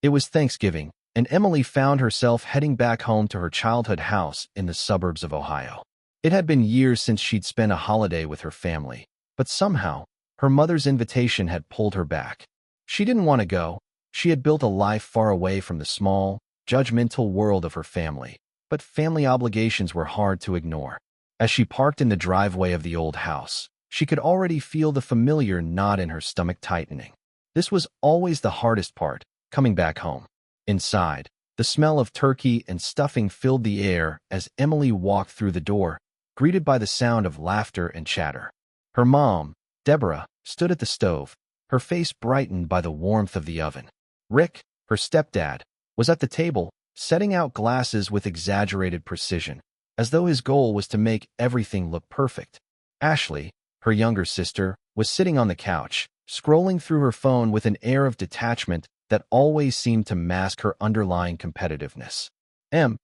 It was Thanksgiving, and Emily found herself heading back home to her childhood house in the suburbs of Ohio. It had been years since she'd spent a holiday with her family, but somehow, her mother's invitation had pulled her back. She didn't want to go. She had built a life far away from the small, judgmental world of her family, but family obligations were hard to ignore. As she parked in the driveway of the old house, she could already feel the familiar knot in her stomach tightening. This was always the hardest part, coming back home. Inside, the smell of turkey and stuffing filled the air as Emily walked through the door, greeted by the sound of laughter and chatter. Her mom, Deborah, stood at the stove, her face brightened by the warmth of the oven. Rick, her stepdad, was at the table, setting out glasses with exaggerated precision, as though his goal was to make everything look perfect. Ashley, her younger sister, was sitting on the couch, scrolling through her phone with an air of detachment that always seemed to mask her underlying competitiveness.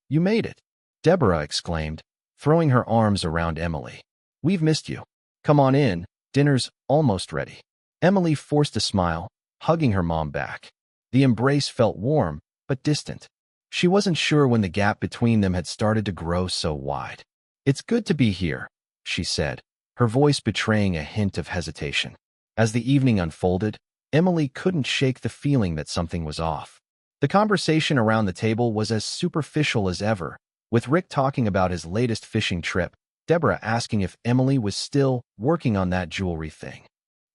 You made it," Deborah exclaimed, throwing her arms around Emily. "We've missed you. Come on in, dinner's almost ready." Emily forced a smile, hugging her mom back. The embrace felt warm, but distant. She wasn't sure when the gap between them had started to grow so wide. "It's good to be here," she said, her voice betraying a hint of hesitation. As the evening unfolded, Emily couldn't shake the feeling that something was off. The conversation around the table was as superficial as ever, with Rick talking about his latest fishing trip, Deborah asking if Emily was still working on that jewelry thing.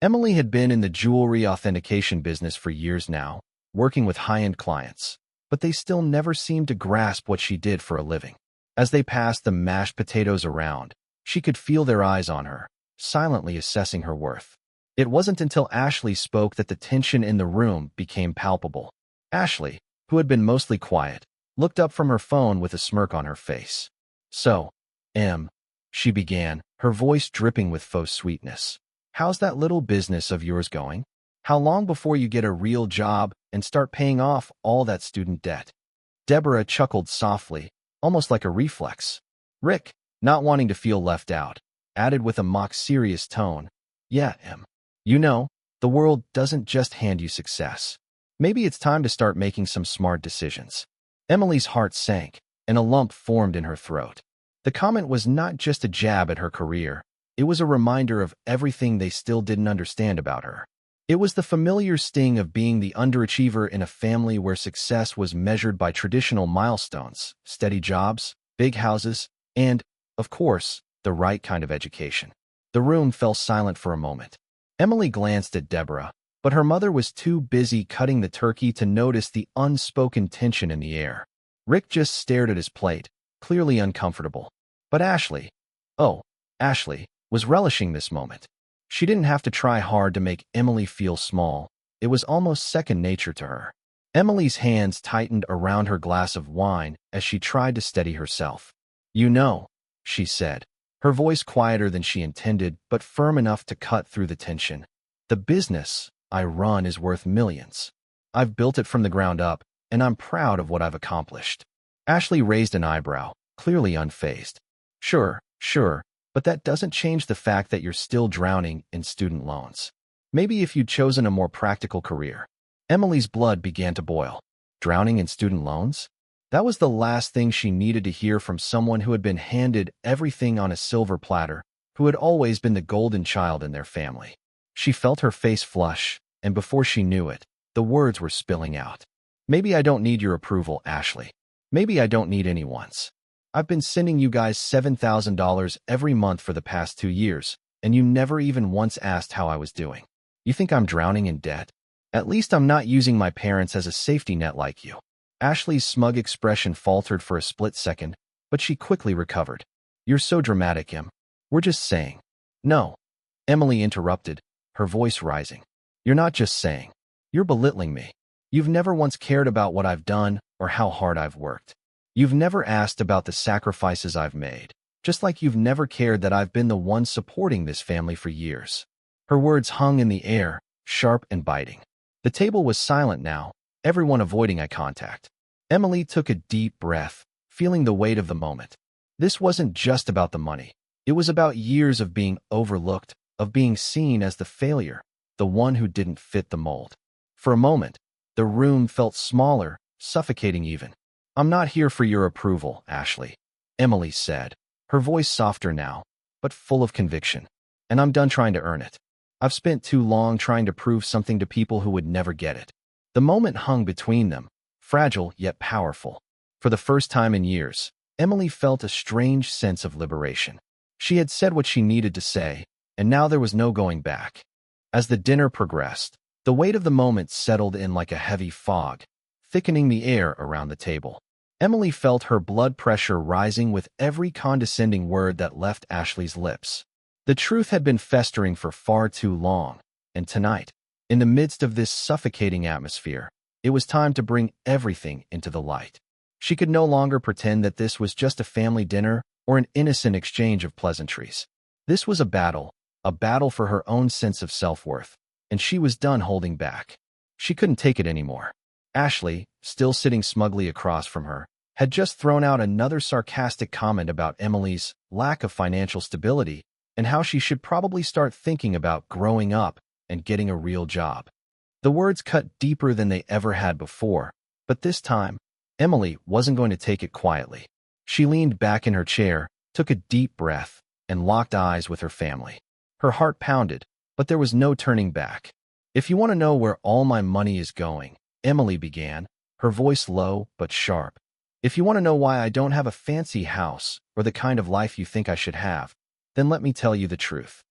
Emily had been in the jewelry authentication business for years now, working with high-end clients, but they still never seemed to grasp what she did for a living. As they passed the mashed potatoes around, she could feel their eyes on her, silently assessing her worth. It wasn't until Ashley spoke that the tension in the room became palpable. Ashley, who had been mostly quiet, looked up from her phone with a smirk on her face. "So, she began, her voice dripping with faux sweetness. "How's that little business of yours going? How long before you get a real job and start paying off all that student debt?" Deborah chuckled softly, almost like a reflex. Rick, not wanting to feel left out, added with a mock-serious tone, "Yeah, you know, the world doesn't just hand you success. Maybe it's time to start making some smart decisions." Emily's heart sank, and a lump formed in her throat. The comment was not just a jab at her career. It was a reminder of everything they still didn't understand about her. It was the familiar sting of being the underachiever in a family where success was measured by traditional milestones, steady jobs, big houses, and, of course, the right kind of education. The room fell silent for a moment. Emily glanced at Deborah, but her mother was too busy cutting the turkey to notice the unspoken tension in the air. Rick just stared at his plate, clearly uncomfortable. But Ashley was relishing this moment. She didn't have to try hard to make Emily feel small. It was almost second nature to her. Emily's hands tightened around her glass of wine as she tried to steady herself. "You know," she said, her voice quieter than she intended but firm enough to cut through the tension. "The business I run is worth millions. I've built it from the ground up, and I'm proud of what I've accomplished." Ashley raised an eyebrow, clearly unfazed. Sure, but that doesn't change the fact that you're still drowning in student loans. Maybe if you'd chosen a more practical career." Emily's blood began to boil. Drowning in student loans? That was the last thing she needed to hear from someone who had been handed everything on a silver platter, who had always been the golden child in their family. She felt her face flush, and before she knew it, the words were spilling out. "Maybe I don't need your approval, Ashley. Maybe I don't need anyone's. I've been sending you guys $7,000 every month for the past 2 years, and you never even once asked how I was doing. You think I'm drowning in debt? At least I'm not using my parents as a safety net like you." Ashley's smug expression faltered for a split second, but she quickly recovered. "You're so dramatic, Em. We're just saying." "No," Emily interrupted, her voice rising. "You're not just saying. You're belittling me. You've never once cared about what I've done or how hard I've worked. You've never asked about the sacrifices I've made, just like you've never cared that I've been the one supporting this family for years." Her words hung in the air, sharp and biting. The table was silent now, everyone avoiding eye contact. Emily took a deep breath, feeling the weight of the moment. This wasn't just about the money. It was about years of being overlooked, of being seen as the failure, the one who didn't fit the mold. For a moment, The room felt smaller, suffocating even. "I'm not here for your approval, Ashley," Emily said, her voice softer now, but full of conviction. "And I'm done trying to earn it. I've spent too long trying to prove something to people who would never get it." The moment hung between them, fragile yet powerful. For the first time in years, Emily felt a strange sense of liberation. She had said what she needed to say, and now there was no going back. As the dinner progressed, the weight of the moment settled in like a heavy fog, thickening the air around the table. Emily felt her blood pressure rising with every condescending word that left Ashley's lips. The truth had been festering for far too long, and tonight, in the midst of this suffocating atmosphere, it was time to bring everything into the light. She could no longer pretend that this was just a family dinner or an innocent exchange of pleasantries. This was a battle for her own sense of self-worth, and she was done holding back. She couldn't take it anymore. Ashley, still sitting smugly across from her, had just thrown out another sarcastic comment about Emily's lack of financial stability and how she should probably start thinking about growing up and getting a real job. The words cut deeper than they ever had before, but this time, Emily wasn't going to take it quietly. She leaned back in her chair, took a deep breath, and locked eyes with her family. Her heart pounded, but there was no turning back. "If you want to know where all my money is going," Emily began, her voice low but sharp. "If you want to know why I don't have a fancy house or the kind of life you think I should have, then let me tell you the truth."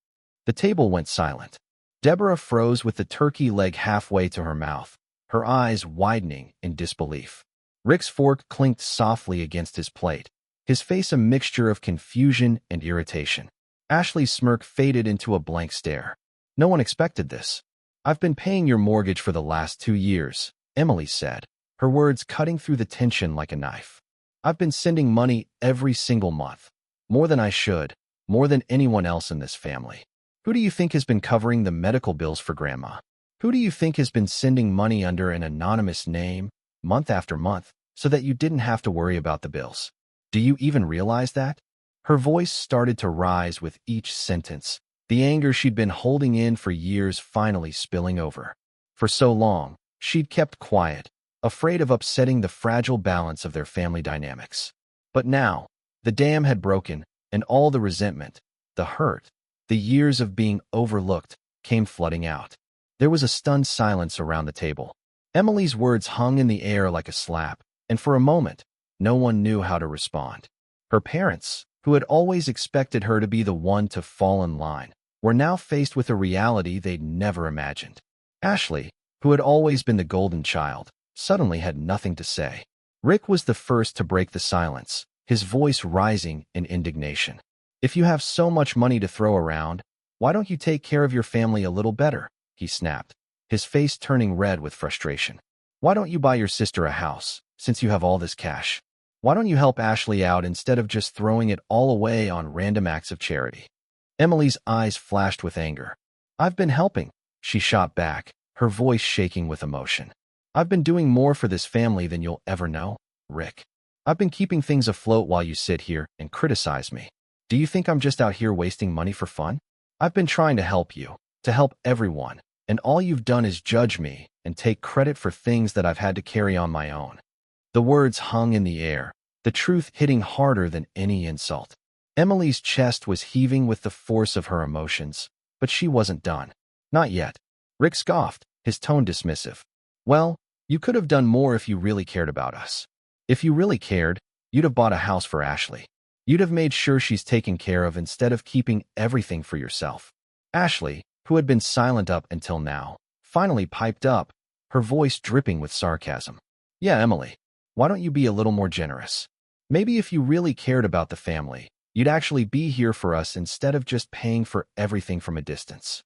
The table went silent. Deborah froze with the turkey leg halfway to her mouth, her eyes widening in disbelief. Rick's fork clinked softly against his plate, his face a mixture of confusion and irritation. Ashley's smirk faded into a blank stare. "No one expected this. I've been paying your mortgage for the last 2 years," Emily said, her words cutting through the tension like a knife. "I've been sending money every single month, more than I should, more than anyone else in this family. Who do you think has been covering the medical bills for Grandma? Who do you think has been sending money under an anonymous name, month after month, so that you didn't have to worry about the bills? Do you even realize that?" Her voice started to rise with each sentence, the anger she'd been holding in for years finally spilling over. For so long, she'd kept quiet, afraid of upsetting the fragile balance of their family dynamics. But now, the dam had broken, and all the resentment, the hurt, the years of being overlooked, came flooding out. There was a stunned silence around the table. Emily's words hung in the air like a slap, and for a moment, no one knew how to respond. Her parents, who had always expected her to be the one to fall in line, were now faced with a reality they'd never imagined. Ashley, who had always been the golden child, suddenly had nothing to say. Rick was the first to break the silence, his voice rising in indignation. "If you have so much money to throw around, why don't you take care of your family a little better?" he snapped, his face turning red with frustration. "Why don't you buy your sister a house, since you have all this cash? Why don't you help Ashley out instead of just throwing it all away on random acts of charity?" Emily's eyes flashed with anger. "I've been helping," she shot back, her voice shaking with emotion. "I've been doing more for this family than you'll ever know, Rick. I've been keeping things afloat while you sit here and criticize me. Do you think I'm just out here wasting money for fun? I've been trying to help you, to help everyone, and all you've done is judge me and take credit for things that I've had to carry on my own." The words hung in the air, the truth hitting harder than any insult. Emily's chest was heaving with the force of her emotions, but she wasn't done. "Not yet." Rick scoffed, his tone dismissive. "Well, you could have done more if you really cared about us. If you really cared, you'd have bought a house for Ashley. You'd have made sure she's taken care of instead of keeping everything for yourself." Ashley, who had been silent up until now, finally piped up, her voice dripping with sarcasm. "Yeah, Emily, why don't you be a little more generous? Maybe if you really cared about the family, you'd actually be here for us instead of just paying for everything from a distance."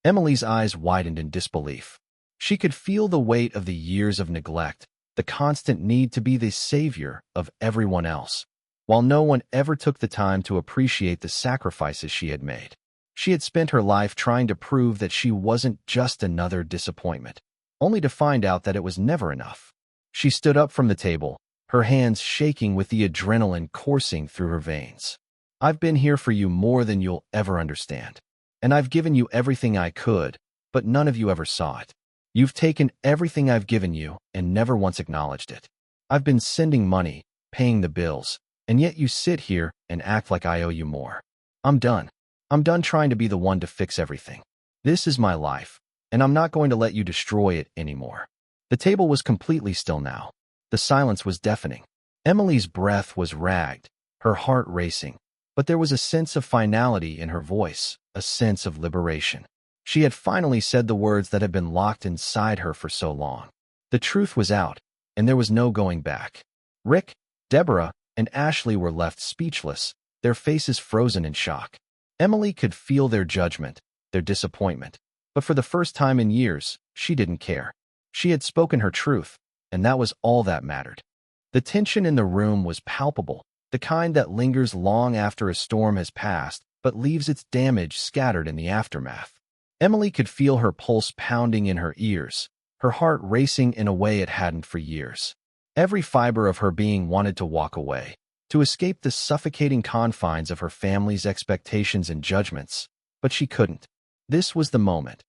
Emily's eyes widened in disbelief. She could feel the weight of the years of neglect, the constant need to be the savior of everyone else, while no one ever took the time to appreciate the sacrifices she had made. She had spent her life trying to prove that she wasn't just another disappointment, only to find out that it was never enough. She stood up from the table, her hands shaking with the adrenaline coursing through her veins. "I've been here for you more than you'll ever understand. And I've given you everything I could, but none of you ever saw it. You've taken everything I've given you and never once acknowledged it. I've been sending money, paying the bills, and yet you sit here and act like I owe you more. I'm done. I'm done trying to be the one to fix everything. This is my life, and I'm not going to let you destroy it anymore." The table was completely still now. The silence was deafening. Emily's breath was ragged, her heart racing, but there was a sense of finality in her voice, a sense of liberation. She had finally said the words that had been locked inside her for so long. The truth was out, and there was no going back. Rick, Deborah, and Ashley were left speechless, their faces frozen in shock. Emily could feel their judgment, their disappointment, but for the first time in years, she didn't care. She had spoken her truth, and that was all that mattered. The tension in the room was palpable, the kind that lingers long after a storm has passed, but leaves its damage scattered in the aftermath. Emily could feel her pulse pounding in her ears, her heart racing in a way it hadn't for years. Every fiber of her being wanted to walk away, to escape the suffocating confines of her family's expectations and judgments, but she couldn't. This was the moment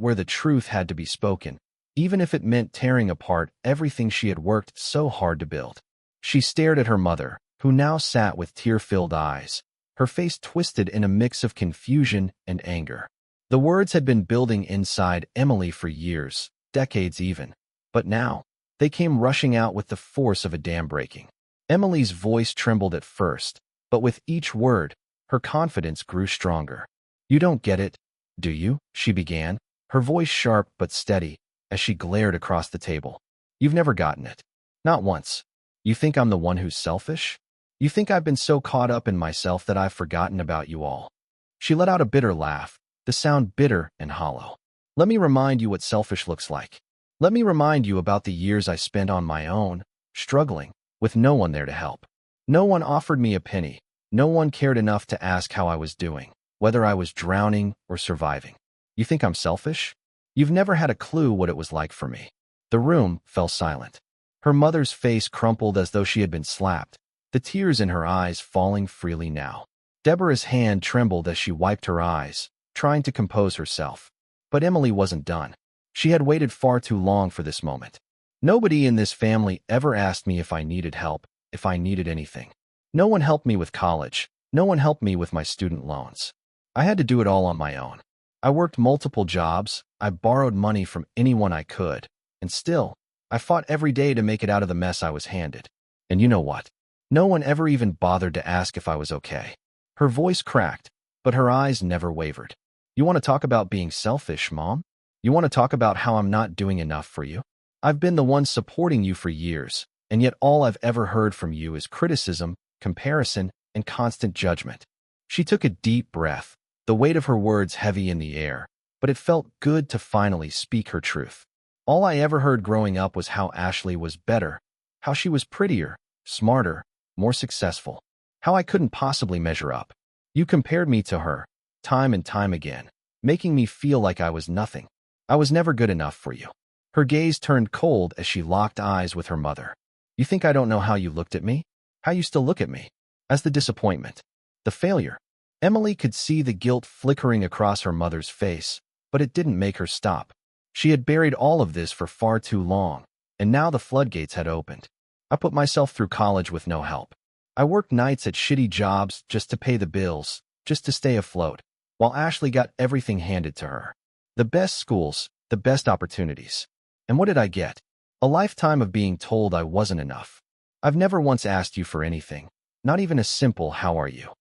where the truth had to be spoken, even if it meant tearing apart everything she had worked so hard to build. She stared at her mother, who now sat with tear-filled eyes, her face twisted in a mix of confusion and anger. The words had been building inside Emily for years, decades even, but now, they came rushing out with the force of a dam breaking. Emily's voice trembled at first, but with each word, her confidence grew stronger. "You don't get it, do you?" she began, her voice sharp but steady, as she glared across the table. "You've never gotten it. Not once. You think I'm the one who's selfish? You think I've been so caught up in myself that I've forgotten about you all?" She let out a bitter laugh, the sound bitter and hollow. "Let me remind you what selfish looks like. Let me remind you about the years I spent on my own, struggling, with no one there to help. No one offered me a penny. No one cared enough to ask how I was doing, whether I was drowning or surviving. You think I'm selfish? You've never had a clue what it was like for me." The room fell silent. Her mother's face crumpled as though she had been slapped, the tears in her eyes falling freely now. Deborah's hand trembled as she wiped her eyes, trying to compose herself. But Emily wasn't done. She had waited far too long for this moment. "Nobody in this family ever asked me if I needed help, if I needed anything. No one helped me with college. No one helped me with my student loans. I had to do it all on my own. I worked multiple jobs, I borrowed money from anyone I could, and still, I fought every day to make it out of the mess I was handed. And you know what? No one ever even bothered to ask if I was okay." Her voice cracked, but her eyes never wavered. "You want to talk about being selfish, Mom? You want to talk about how I'm not doing enough for you? I've been the one supporting you for years, and yet all I've ever heard from you is criticism, comparison, and constant judgment." She took a deep breath, the weight of her words heavy in the air, but it felt good to finally speak her truth. "All I ever heard growing up was how Ashley was better, how she was prettier, smarter, more successful, how I couldn't possibly measure up. You compared me to her, time and time again, making me feel like I was nothing. I was never good enough for you." Her gaze turned cold as she locked eyes with her mother. "You think I don't know how you looked at me? How you still look at me? As the disappointment, the failure." Emily could see the guilt flickering across her mother's face, but it didn't make her stop. She had buried all of this for far too long, and now the floodgates had opened. "I put myself through college with no help. I worked nights at shitty jobs just to pay the bills, just to stay afloat, while Ashley got everything handed to her. The best schools, the best opportunities. And what did I get? A lifetime of being told I wasn't enough. I've never once asked you for anything, not even a simple 'how are you?'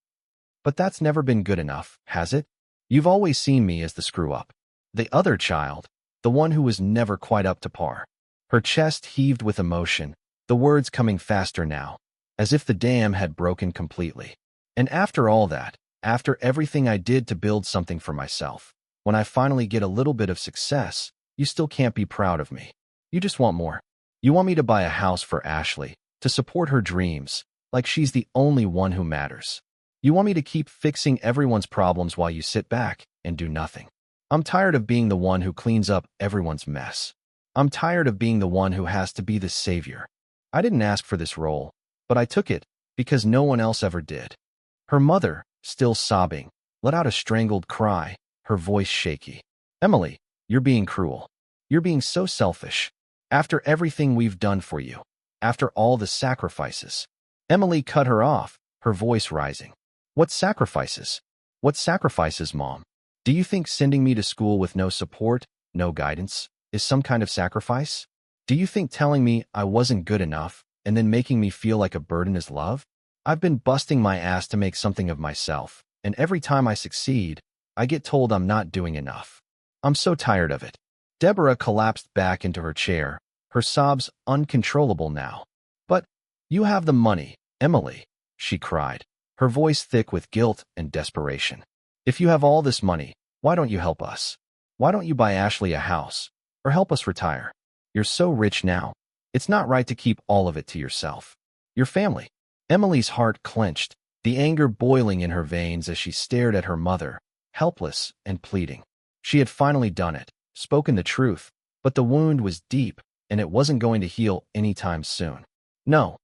But that's never been good enough, has it? You've always seen me as the screw-up. The other child, the one who was never quite up to par." Her chest heaved with emotion, the words coming faster now, as if the dam had broken completely. "And after all that, after everything I did to build something for myself, when I finally get a little bit of success, you still can't be proud of me. You just want more. You want me to buy a house for Ashley, to support her dreams, like she's the only one who matters. You want me to keep fixing everyone's problems while you sit back and do nothing. I'm tired of being the one who cleans up everyone's mess. I'm tired of being the one who has to be the savior. I didn't ask for this role, but I took it because no one else ever did." Her mother, still sobbing, let out a strangled cry, her voice shaky. "Emily, you're being cruel. You're being so selfish. After everything we've done for you. After all the sacrifices. Emily cut her off, her voice rising. What sacrifices? What sacrifices, Mom? Do you think sending me to school with no support, no guidance, is some kind of sacrifice? Do you think telling me I wasn't good enough and then making me feel like a burden is love? I've been busting my ass to make something of myself, and every time I succeed, I get told I'm not doing enough. I'm so tired of it. Deborah collapsed back into her chair, her sobs uncontrollable now. But you have the money, Emily, she cried, her voice thick with guilt and desperation. If you have all this money, why don't you help us? Why don't you buy Ashley a house, or help us retire? You're so rich now. It's not right to keep all of it to yourself. Your family. Emily's heart clenched, the anger boiling in her veins as she stared at her mother, helpless and pleading. She had finally done it, spoken the truth, but the wound was deep, and it wasn't going to heal anytime soon. No,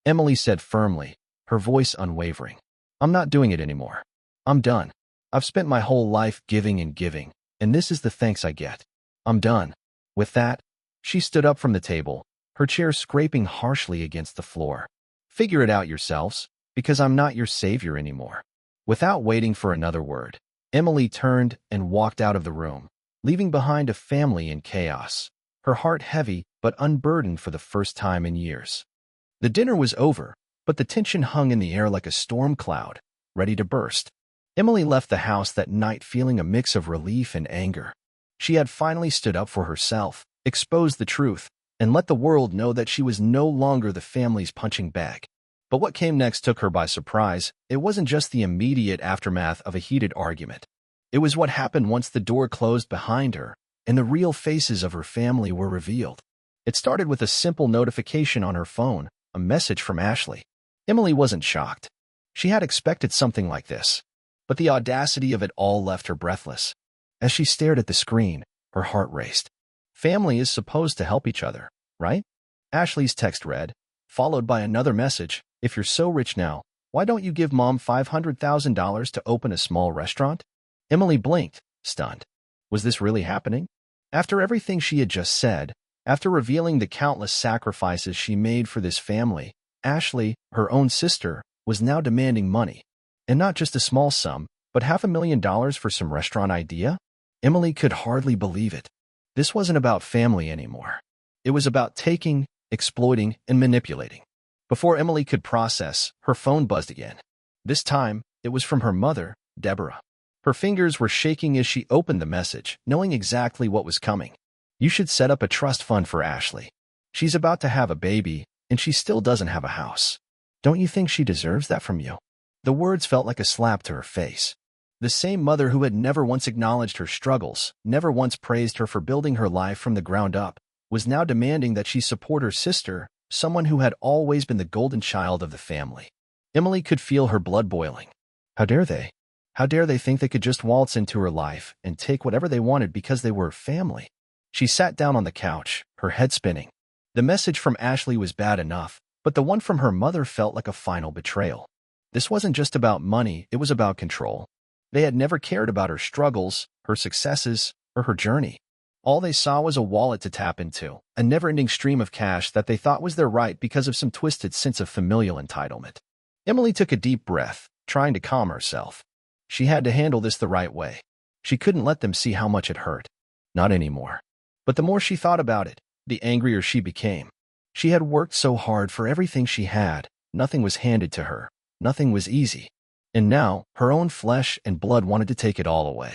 Emily said firmly, her voice unwavering. I'm not doing it anymore. I'm done. I've spent my whole life giving, and this is the thanks I get. I'm done. With that, she stood up from the table, her chair scraping harshly against the floor. Figure it out yourselves, because I'm not your savior anymore. Without waiting for another word, Emily turned and walked out of the room, leaving behind a family in chaos, her heart heavy but unburdened for the first time in years. The dinner was over, but the tension hung in the air like a storm cloud, ready to burst. Emily left the house that night feeling a mix of relief and anger. She had finally stood up for herself, exposed the truth, and let the world know that she was no longer the family's punching bag. But what came next took her by surprise. It wasn't just the immediate aftermath of a heated argument. It was what happened once the door closed behind her, and the real faces of her family were revealed. It started with a simple notification on her phone, a message from Ashley. Emily wasn't shocked. She had expected something like this, but the audacity of it all left her breathless. As she stared at the screen, her heart raced. Family is supposed to help each other, right? Ashley's text read, followed by another message. If you're so rich now, why don't you give Mom $500,000 to open a small restaurant? Emily blinked, stunned. Was this really happening? After everything she had just said, after revealing the countless sacrifices she made for this family, Ashley, her own sister, was now demanding money. And not just a small sum, but $500,000 for some restaurant idea? Emily could hardly believe it. This wasn't about family anymore. It was about taking, exploiting, and manipulating. Before Emily could process, her phone buzzed again. This time, it was from her mother, Deborah. Her fingers were shaking as she opened the message, knowing exactly what was coming. You should set up a trust fund for Ashley. She's about to have a baby, and she still doesn't have a house. Don't you think she deserves that from you? The words felt like a slap to her face. The same mother who had never once acknowledged her struggles, never once praised her for building her life from the ground up, was now demanding that she support her sister, someone who had always been the golden child of the family. Emily could feel her blood boiling. How dare they? How dare they think they could just waltz into her life and take whatever they wanted because they were family? She sat down on the couch, her head spinning. The message from Ashley was bad enough, but the one from her mother felt like a final betrayal. This wasn't just about money, it was about control. They had never cared about her struggles, her successes, or her journey. All they saw was a wallet to tap into, a never-ending stream of cash that they thought was their right because of some twisted sense of familial entitlement. Emily took a deep breath, trying to calm herself. She had to handle this the right way. She couldn't let them see how much it hurt. Not anymore. But the more she thought about it, the angrier she became. She had worked so hard for everything she had. Nothing was handed to her. Nothing was easy. And now, her own flesh and blood wanted to take it all away.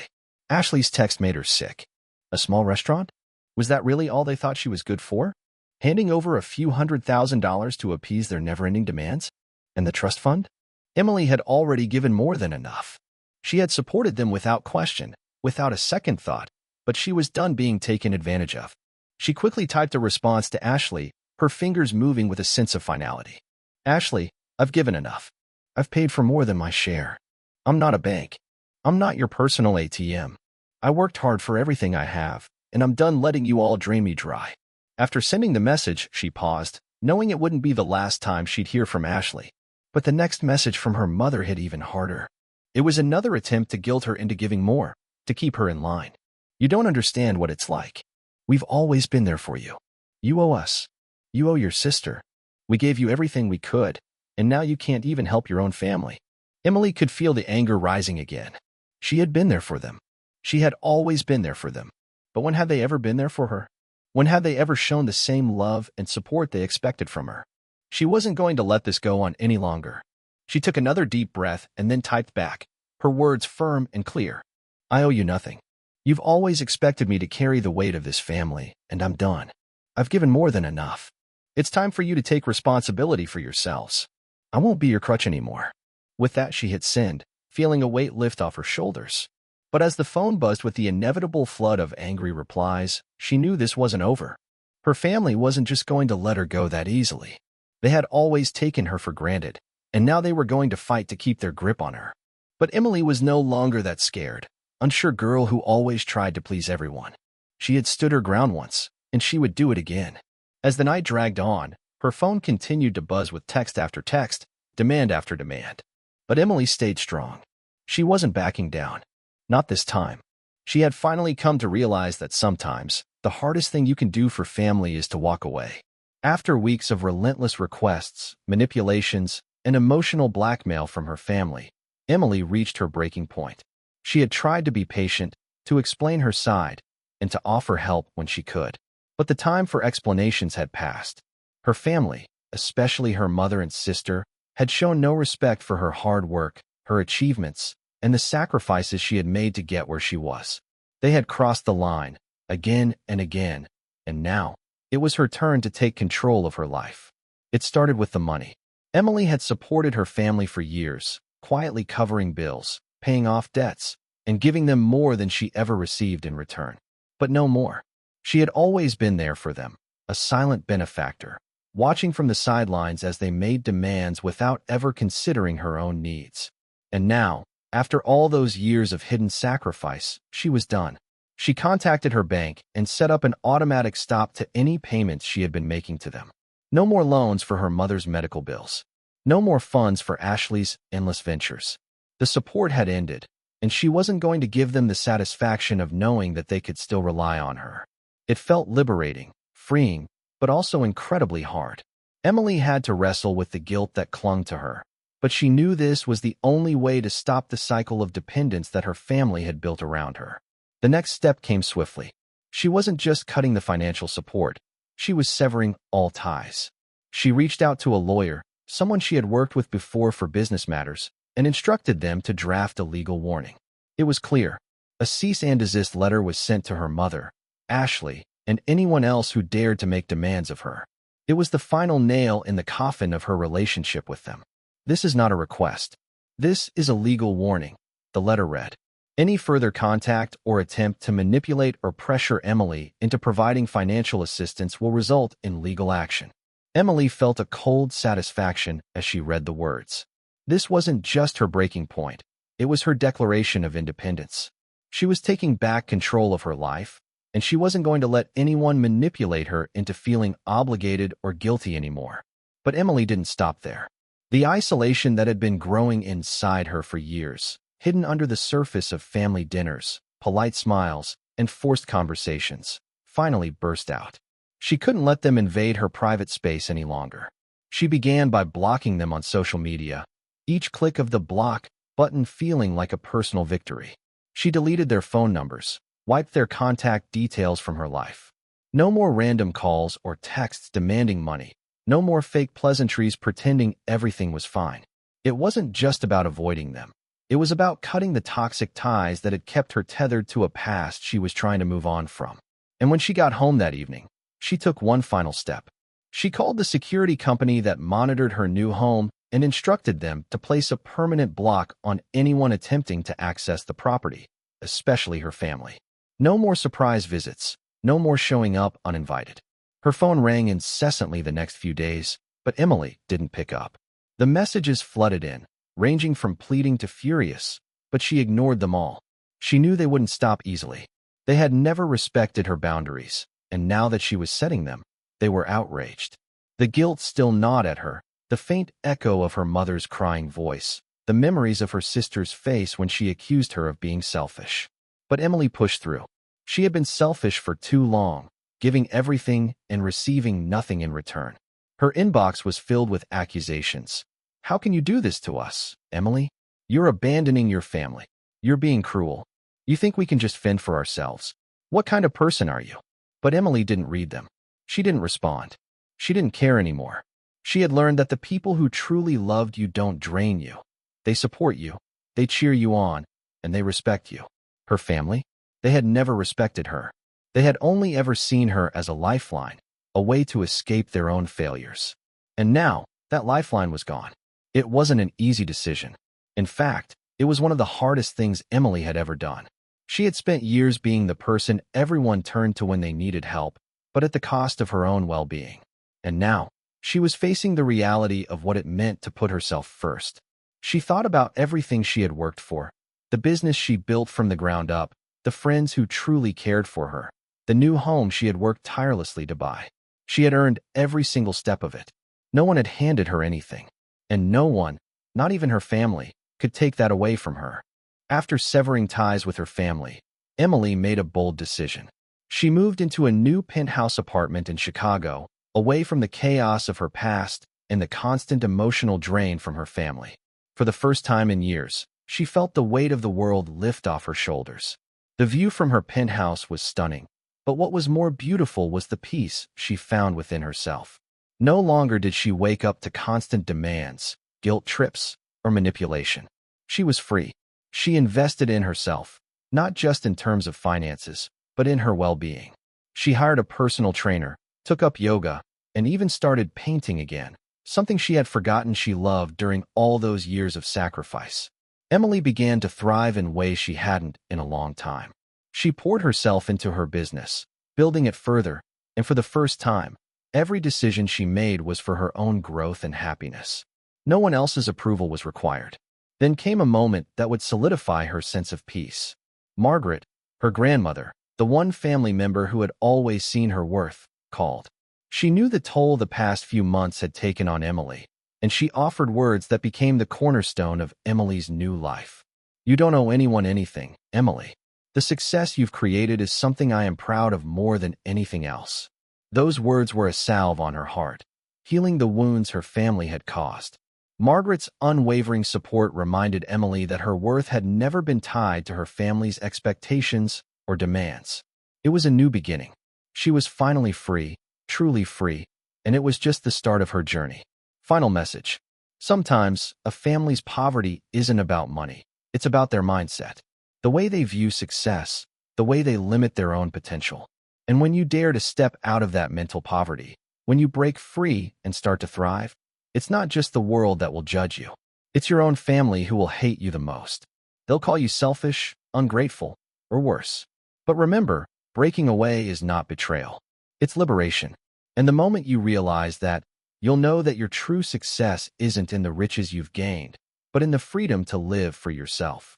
Ashley's text made her sick. A small restaurant? Was that really all they thought she was good for? Handing over a few $100,000 to appease their never-ending demands? And the trust fund? Emily had already given more than enough. She had supported them without question, without a second thought, but she was done being taken advantage of. She quickly typed a response to Ashley, her fingers moving with a sense of finality. Ashley, I've given enough. I've paid for more than my share. I'm not a bank. I'm not your personal ATM. I worked hard for everything I have, and I'm done letting you all drain me dry. After sending the message, she paused, knowing it wouldn't be the last time she'd hear from Ashley. But the next message from her mother hit even harder. It was another attempt to guilt her into giving more, to keep her in line. You don't understand what it's like. We've always been there for you. You owe us. You owe your sister. We gave you everything we could, and now you can't even help your own family." Emily could feel the anger rising again. She had been there for them. She had always been there for them. But when had they ever been there for her? When had they ever shown the same love and support they expected from her? She wasn't going to let this go on any longer. She took another deep breath and then typed back, her words firm and clear. "I owe you nothing. You've always expected me to carry the weight of this family, and I'm done. I've given more than enough. It's time for you to take responsibility for yourselves. I won't be your crutch anymore." With that, she hit send, feeling a weight lift off her shoulders. But as the phone buzzed with the inevitable flood of angry replies, she knew this wasn't over. Her family wasn't just going to let her go that easily. They had always taken her for granted, and now they were going to fight to keep their grip on her. But Emily was no longer that scared, unsure girl who always tried to please everyone. She had stood her ground once, and she would do it again. As the night dragged on, her phone continued to buzz with text after text, demand after demand. But Emily stayed strong. She wasn't backing down. Not this time. She had finally come to realize that sometimes the hardest thing you can do for family is to walk away. After weeks of relentless requests, manipulations, and emotional blackmail from her family, Emily reached her breaking point. She had tried to be patient, to explain her side, and to offer help when she could. But the time for explanations had passed. Her family, especially her mother and sister, had shown no respect for her hard work, her achievements, and the sacrifices she had made to get where she was. They had crossed the line, again and again, and now, it was her turn to take control of her life. It started with the money. Emily had supported her family for years, quietly covering bills, paying off debts, and giving them more than she ever received in return. But no more. She had always been there for them, a silent benefactor, watching from the sidelines as they made demands without ever considering her own needs. And now, after all those years of hidden sacrifice, she was done. She contacted her bank and set up an automatic stop to any payments she had been making to them. No more loans for her mother's medical bills. No more funds for Ashley's endless ventures. The support had ended, and she wasn't going to give them the satisfaction of knowing that they could still rely on her. It felt liberating, freeing, but also incredibly hard. Emily had to wrestle with the guilt that clung to her, but she knew this was the only way to stop the cycle of dependence that her family had built around her. The next step came swiftly. She wasn't just cutting the financial support, she was severing all ties. She reached out to a lawyer, someone she had worked with before for business matters, and instructed them to draft a legal warning. It was clear. A cease and desist letter was sent to her mother, Ashley, and anyone else who dared to make demands of her. It was the final nail in the coffin of her relationship with them. "This is not a request. This is a legal warning," the letter read. "Any further contact or attempt to manipulate or pressure Emily into providing financial assistance will result in legal action." Emily felt a cold satisfaction as she read the words. This wasn't just her breaking point. It was her declaration of independence. She was taking back control of her life, and she wasn't going to let anyone manipulate her into feeling obligated or guilty anymore. But Emily didn't stop there. The isolation that had been growing inside her for years, hidden under the surface of family dinners, polite smiles, and forced conversations, finally burst out. She couldn't let them invade her private space any longer. She began by blocking them on social media, each click of the block button feeling like a personal victory. She deleted their phone numbers, wiped their contact details from her life. No more random calls or texts demanding money. No more fake pleasantries pretending everything was fine. It wasn't just about avoiding them. It was about cutting the toxic ties that had kept her tethered to a past she was trying to move on from. And when she got home that evening, she took one final step. She called the security company that monitored her new home and instructed them to place a permanent block on anyone attempting to access the property, especially her family. No more surprise visits, no more showing up uninvited. Her phone rang incessantly the next few days, but Emily didn't pick up. The messages flooded in, ranging from pleading to furious, but she ignored them all. She knew they wouldn't stop easily. They had never respected her boundaries, and now that she was setting them, they were outraged. The guilt still gnawed at her, the faint echo of her mother's crying voice, the memories of her sister's face when she accused her of being selfish. But Emily pushed through. She had been selfish for too long, giving everything and receiving nothing in return. Her inbox was filled with accusations. "How can you do this to us, Emily? You're abandoning your family. You're being cruel. You think we can just fend for ourselves? What kind of person are you?" But Emily didn't read them. She didn't respond. She didn't care anymore. She had learned that the people who truly loved you don't drain you. They support you, they cheer you on, and they respect you. Her family? They had never respected her. They had only ever seen her as a lifeline, a way to escape their own failures. And now, that lifeline was gone. It wasn't an easy decision. In fact, it was one of the hardest things Emily had ever done. She had spent years being the person everyone turned to when they needed help, but at the cost of her own well-being. And now, she was facing the reality of what it meant to put herself first. She thought about everything she had worked for, the business she built from the ground up, the friends who truly cared for her, the new home she had worked tirelessly to buy. She had earned every single step of it. No one had handed her anything. And no one, not even her family, could take that away from her. After severing ties with her family, Emily made a bold decision. She moved into a new penthouse apartment in Chicago, away from the chaos of her past and the constant emotional drain from her family. For the first time in years, she felt the weight of the world lift off her shoulders. The view from her penthouse was stunning, but what was more beautiful was the peace she found within herself. No longer did she wake up to constant demands, guilt trips, or manipulation. She was free. She invested in herself, not just in terms of finances, but in her well-being. She hired a personal trainer, took up yoga, and even started painting again, something she had forgotten she loved during all those years of sacrifice. Emily began to thrive in ways she hadn't in a long time. She poured herself into her business, building it further, and for the first time, every decision she made was for her own growth and happiness. No one else's approval was required. Then came a moment that would solidify her sense of peace. Margaret, her grandmother, the one family member who had always seen her worth, called. She knew the toll the past few months had taken on Emily, and she offered words that became the cornerstone of Emily's new life. "You don't owe anyone anything, Emily. The success you've created is something I am proud of more than anything else." Those words were a salve on her heart, healing the wounds her family had caused. Margaret's unwavering support reminded Emily that her worth had never been tied to her family's expectations or demands. It was a new beginning. She was finally free, truly free, and it was just the start of her journey. Final message. Sometimes, a family's poverty isn't about money. It's about their mindset, the way they view success, the way they limit their own potential. And when you dare to step out of that mental poverty, when you break free and start to thrive, it's not just the world that will judge you. It's your own family who will hate you the most. They'll call you selfish, ungrateful, or worse. But remember, breaking away is not betrayal. It's liberation. And the moment you realize that, you'll know that your true success isn't in the riches you've gained, but in the freedom to live for yourself.